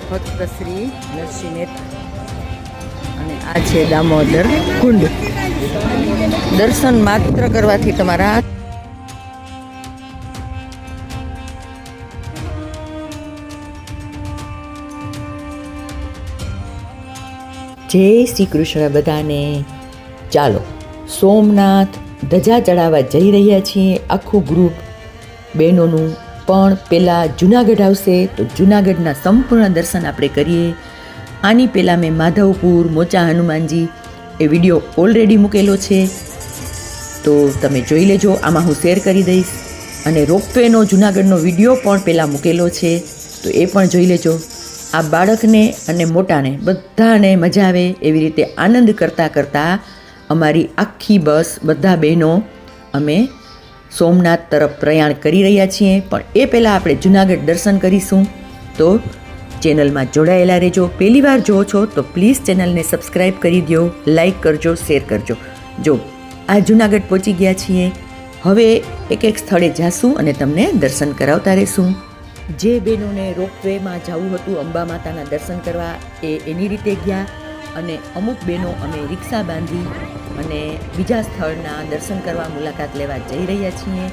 ભક્ત શ્રી નરસિંહ મહેતા અને આ છે દામોદર કુંડ. દર્શન માત્ર કરવાથી તમારા જય શ્રી કૃષ્ણ બધાને. ચાલો સોમનાથ ધજા ચડાવવા જઈ રહ્યા છીએ આખું ગ્રુપ બહેનોનું. પણ પહેલાં જુનાગઢ આવશે તો જુનાગઢના સંપૂર્ણ દર્શન આપણે કરીએ. આની પહેલાં મેં માધવપુર મોચા હનુમાનજી એ વિડીયો ઓલરેડી મૂકેલો છે, તો તમે જોઈ લેજો. આમાં હું શેર કરી દઈશ. અને રોપવેનો જુનાગઢનો વિડીયો પણ પહેલાં મૂકેલો છે, તો એ પણ જોઈ લેજો. આ બાળકને અને મોટાને બધાને મજા આવે એવી રીતે આનંદ કરતાં કરતાં અમારી આખી બસ બધા બહેનો અમે સોમનાથ તરફ પ્રયાણ કરી રહ્યા છીએ. પણ એ પહેલાં આપણે જુનાગઢ દર્શન કરીશું, તો ચેનલમાં જોડાયેલા રહેજો. પહેલી વાર જો છો તો પ્લીઝ ચેનલને સબસ્ક્રાઈબ કરી દો, લાઈક કરજો, શેર કરજો. જો આ જુનાગઢ પહોંચી ગયા છીએ, હવે એક એક સ્થળે જાશું અને તમને દર્શન કરાવતા રહીશું. જે બહેનોને રોપવેમાં જવું હતું અંબા માતાના દર્શન કરવા, એની રીતે ગયા. અને અમુક બહેનો અમે રિક્ષા બાંધી અને બીજા સ્થળના દર્શન કરવા મુલાકાત લેવા જઈ રહ્યા છીએ.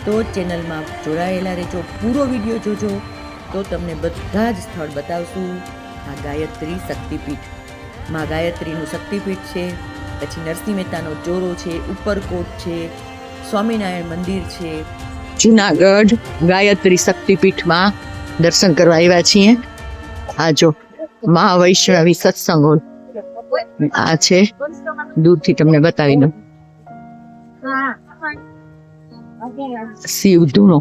તો ચેનલમાં જોડાયેલા રહેજો, પૂરો વિડીયો જોજો, તો તમને બધા જ સ્થળ બતાવશું. આ ગાયત્રી શક્તિપીઠ, માં ગાયત્રીનું શક્તિપીઠ છે. પછી નરસિંહ મહેતાનો ચોરો છે, ઉપરકોટ છે, સ્વામિનારાયણ મંદિર છે. જુનાગઢ ગાયત્રી શક્તિપીઠમાં દર્શન કરવા આવ્યા છીએ. આ જો મહાવૈષ્ણવી સત્સંગ હોલ આ છે, દૂરથી તમને બતાવી દઉં. શિવ ધૂણો.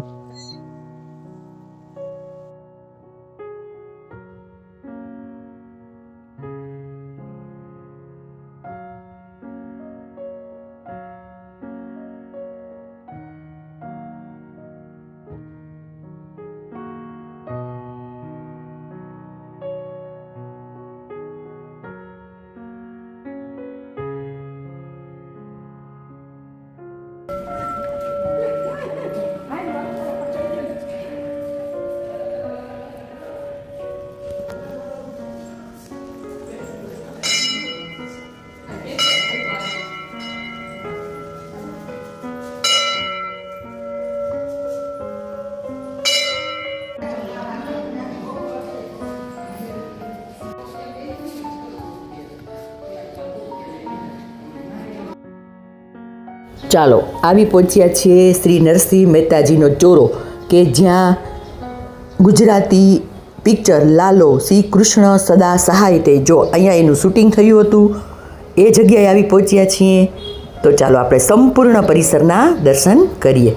ચાલો આવી પહોંચ્યા છીએ શ્રી નરસિંહ મહેતાજીનો ચોરો, કે જ્યાં ગુજરાતી પિક્ચર લાલો શ્રી કૃષ્ણ સદા સહાય તે, જો અહીંયા એનું શૂટિંગ થયું હતું, એ જગ્યાએ આવી પહોંચ્યા છીએ. તો ચાલો આપણે સંપૂર્ણ પરિસરના દર્શન કરીએ.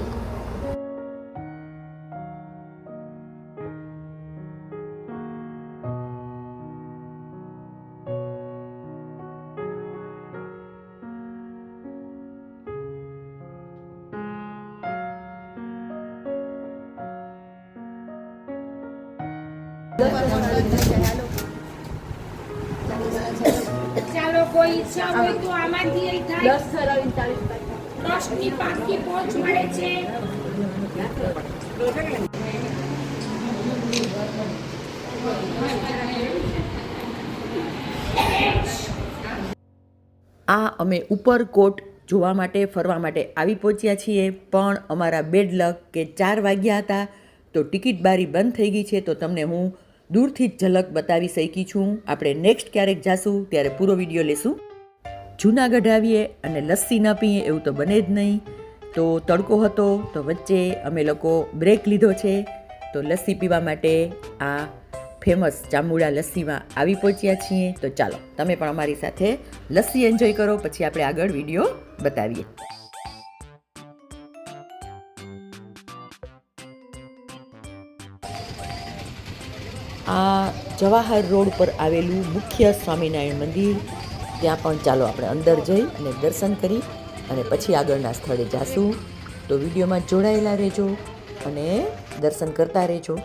ચાલો કોઈ ઈચ્છા હોય તો આમાંથી અહીં થાય 10:39 ટ્રસ્ટની પાકી પહોંચ મળે છે. આ અમે ઉપરકોટ જોવા માટે ફરવા માટે આવી પહોંચ્યા છીએ, પણ અમારા બેડ લક કે 4 વાગ્યા હતા તો ટિકિટ બારી બંધ થઈ ગઈ છે. તો તમને હું દૂરથી જ ઝલક બતાવી શકી છું. આપણે નેક્સ્ટ ક્યારેક જાશું ત્યારે પૂરો વિડીયો લેશું. જૂનાગઢ આવીએ અને લસ્સી ન પીએ એવું તો બને જ નહીં. તો તડકો હતો તો વચ્ચે અમે લોકો બ્રેક લીધો છે, તો લસ્સી પીવા માટે આ ફેમસ ચામુડા લસ્સીમાં આવી પહોંચ્યા છીએ. તો ચાલો તમે પણ અમારી સાથે લસ્સી એન્જોય કરો, પછી આપણે આગળ વિડીયો બતાવીએ. આ જવાહર રોડ પર આવેલું મુખ્ય સ્વામિનારાયણ મંદિર, ત્યાં પણ ચાલો આપણે અંદર જઈ અને દર્શન કરી અને પછી આગળના સ્થળે જાશું. તો વિડીયોમાં જોડાયેલા રહેજો અને દર્શન કરતા રહેજો.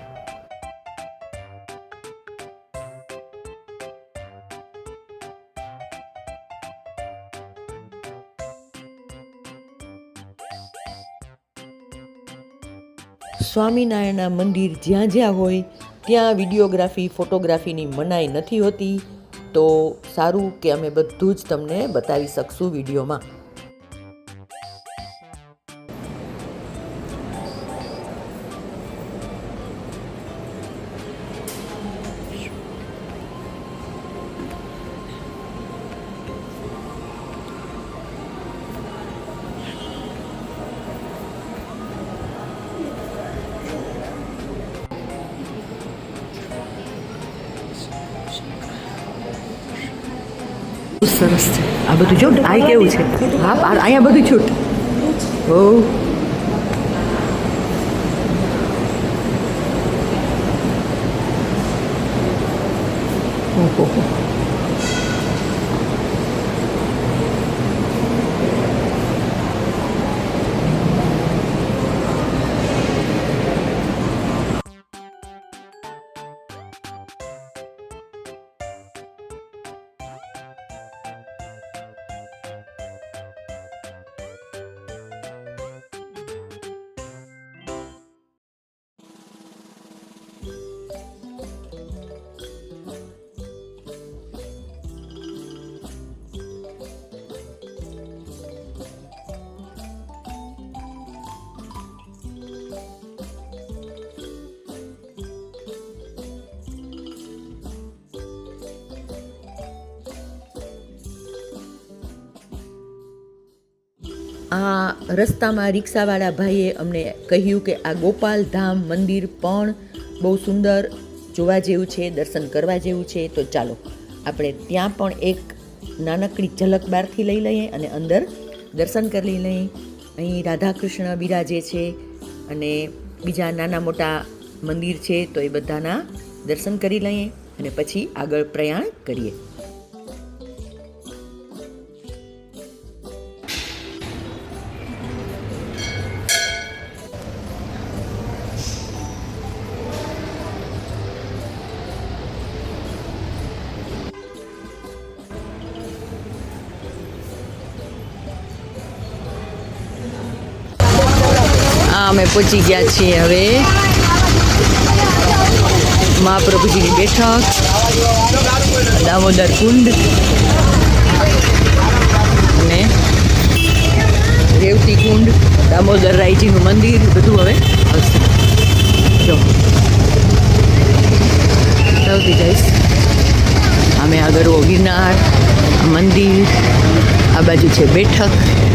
સ્વામિનારાયણના મંદિર જ્યાં જ્યાં હોય ત્યાં વિડીયોગ્રાફી ફોટોગ્રાફીની મનાઈ નથી હોતી, તો સારું કે અમે બધું જ તમને બતાવી શકશું વિડીયોમાં. સરસ છે આ બધું. જો આ કેવું છે. હા, અહીંયા બધું છૂટ. ઓ ઓહો. આ રસ્તામાં રિક્ષાવાળા ભાઈએ અમને કહ્યું કે આ ગોપાલ ધામ મંદિર પણ બહુ સુંદર જોવા જેવું છે, દર્શન કરવા જેવું છે. તો ચાલો આપણે ત્યાં પણ એક નાનકડી ઝલક બહારથી લઈ લઈએ અને અંદર દર્શન કરી લઈએ. અહીં રાધાકૃષ્ણ બિરાજે છે અને બીજા નાના મોટા મંદિર છે, તો એ બધાના દર્શન કરી લઈએ અને પછી આગળ પ્રયાણ કરીએ. અમે પહોંચી ગયા છીએ હવે મહાપ્રભુજીની બેઠક, દામોદર કુંડ અને રેવતી કુંડ, દામોદર રાયજીનું મંદિર બધું હવે હશે. જો આવતી જઈશ. અમે આગળ ગિરનાર મંદિર, આ બાજુ છે બેઠક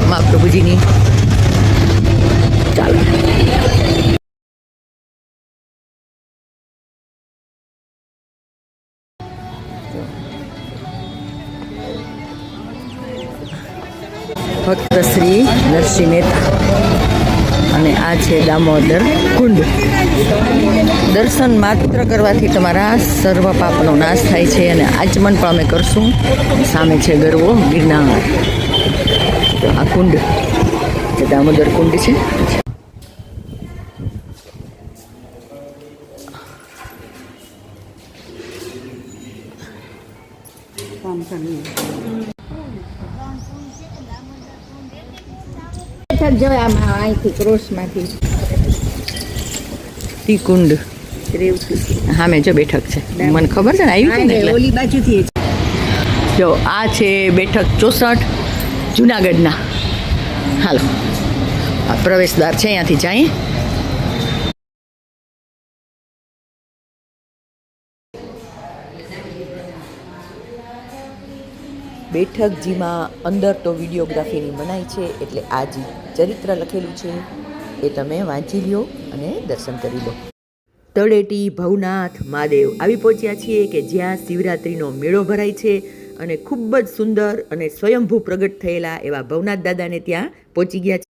મહાપ્રભુજીની. ચાલો ભક્ત શ્રી નરસિંહ મહેતા અને આ છે દામોદર કુંડ. દર્શન માત્ર કરવાથી તમારા સર્વ પાપનો નાશ થાય છે અને આચમન પણ અમે કરશું. સામે છે ગરવો ગિરનાર. આ કુંડ દામોદર કુંડ છે. ઈ કુંડ હા મેં જો બેઠક છે, મને ખબર છે ને આવ્યું છે ને ઓલી બાજુથી. જો આ છે બેઠક 64 જુનાગઢના. હાલો આ પ્રવેશદ્વાર છે, અહીંયાથી જઈએ. બેઠકજીમાં અંદર તો વિડીયોગ્રાફીની મનાઈ છે, એટલે આ જે ચરિત્ર લખેલું છે એ તમે વાંચી લ્યો અને દર્શન કરી લો. તળેટી ભવનાથ મહાદેવ આવી પહોંચ્યા છીએ કે જ્યાં શિવરાત્રિનો મેળો ભરાય છે અને ખૂબ જ સુંદર અને સ્વયંભૂ પ્રગટ થયેલા એવા ભવનાથ દાદાને ત્યાં પહોંચી ગયા છે.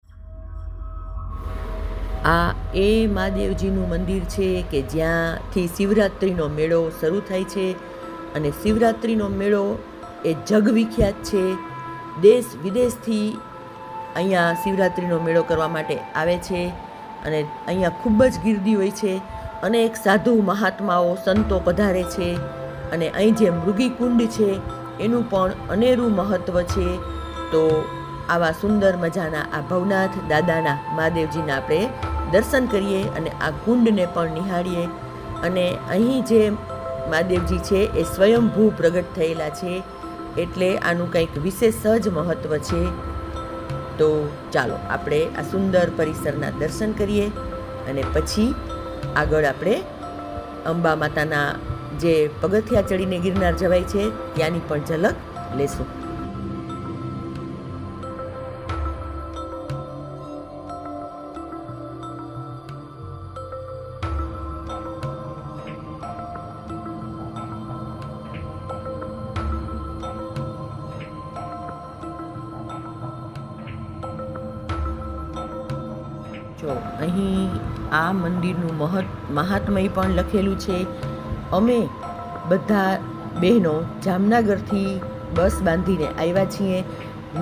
આ એ મહાદેવજીનું મંદિર છે કે જ્યાંથી શિવરાત્રિનો મેળો શરૂ થાય છે અને શિવરાત્રિનો મેળો એ જગવિખ્યાત છે. દેશ વિદેશથી અહીંયા શિવરાત્રિનો મેળો કરવા માટે આવે છે અને અહીંયા ખૂબ જ ગીર્દી હોય છે. અનેક સાધુ મહાત્માઓ સંતો પધારે છે અને અહીં જે મૃગીકુંડ છે એનું પણ અનેરું મહત્ત્વ છે. તો આવા સુંદર મજાના આ ભવનાથ દાદાના મહાદેવજીના આપણે દર્શન કરીએ અને આ કુંડને પણ નિહાળીએ. અને અહીં જે મહાદેવજી છે એ સ્વયંભૂ પ્રગટ થયેલા છે, એટલે આનું કંઈક વિશેષ જ મહત્ત્વ છે. તો ચાલો આપણે આ સુંદર પરિસરના દર્શન કરીએ અને પછી આગળ આપણે અંબા માતાના જે પગથિયા ચડીને ગિરનાર જવાય છે ત્યાંની પણ ઝલક લેશું. જો અહીં આ મંદિરનું મહાત્મય પણ લખેલું છે. અમે બધા બહેનો જામનગરથી બસ બાંધીને આવ્યા છીએ.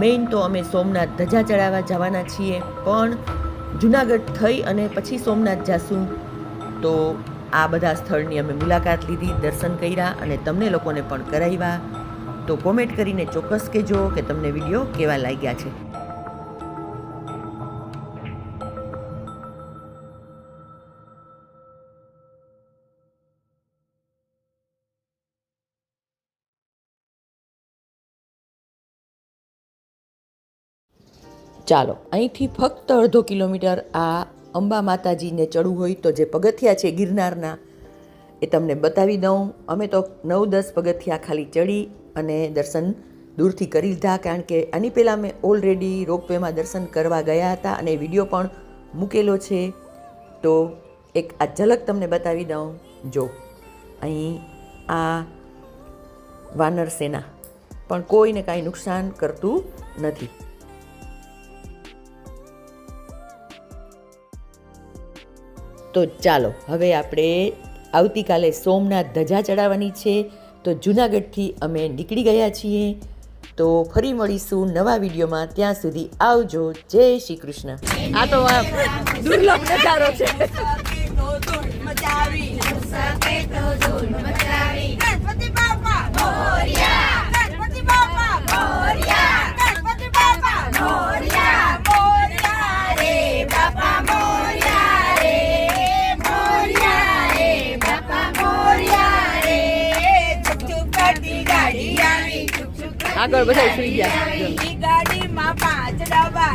મેઇન તો અમે સોમનાથ ધજા ચડાવવા જવાના છીએ, પણ જુનાગઢ થઈ અને પછી સોમનાથ જાશું. તો આ બધા સ્થળની અમે મુલાકાત લીધી, દર્શન કર્યા અને તમને લોકોને પણ કરાવ્યા. તો કોમેન્ટ કરીને ચોક્કસ કહેજો કે તમને વિડીયો કેવા લાગ્યા છે. ચાલો અહીંથી ફક્ત અડધો કિલોમીટર આ અંબા માતાજીને ચડવું હોય તો જે પગથિયા છે ગિરનારના એ તમને બતાવી દઉં. અમે તો 9-10 પગથિયા ખાલી ચડી અને દર્શન દૂરથી કરી લીધા, કારણ કે આની પહેલાં મેં ઓલરેડી રોપવેમાં દર્શન કરવા ગયા હતા અને વિડીયો પણ મૂકેલો છે. તો એક આ ઝલક તમને બતાવી દઉં. જો અહીં આ વાનર સેના પણ કોઈને કાંઈ નુકસાન કરતું નથી. તો ચાલો હવે આપણે આવતીકાલે સોમનાથ ધજા ચડાવવાની છે, તો જૂનાગઢથી અમે નીકળી ગયા છીએ. તો ફરી મળીશું નવા વિડીયોમાં. ત્યાં સુધી આવજો. જય શ્રી કૃષ્ણ. આ તો દુર્લભ નજારો છે. આગળ બધા સુઈ ગયા. ગાડીમાં 5 ડબ્બા